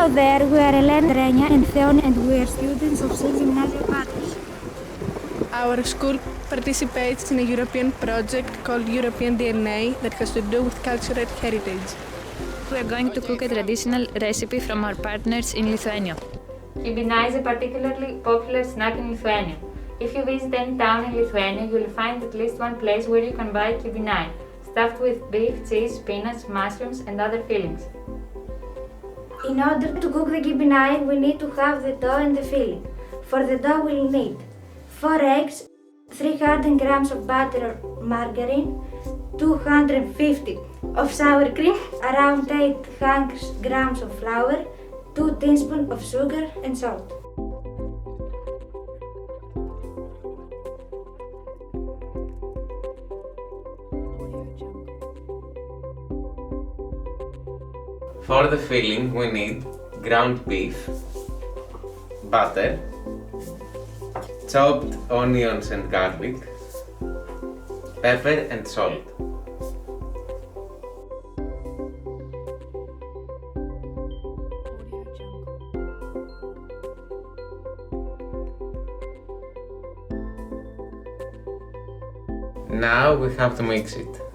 Hello there, we are Elena, Renia and Theon and we are students of Gymnasίου Πάτρας. Our school participates in a European project called European DNA that has to do with cultural heritage. We are going to cook a traditional recipe from our partners in Lithuania. Kibinai is a particularly popular snack in Lithuania. If you visit any town in Lithuania, you will find at least one place where you can buy Kibinai, stuffed with beef, cheese, spinach, mushrooms and other fillings. In order to cook the Kibinai, we need to have the dough and the filling. For the dough, we'll need 4 eggs, 300 grams of butter or margarine, 250 of sour cream, around 800 grams of flour, 2 teaspoons of sugar and salt. For the filling we need ground beef, butter, chopped onions and garlic, pepper and salt. Now we have to mix it.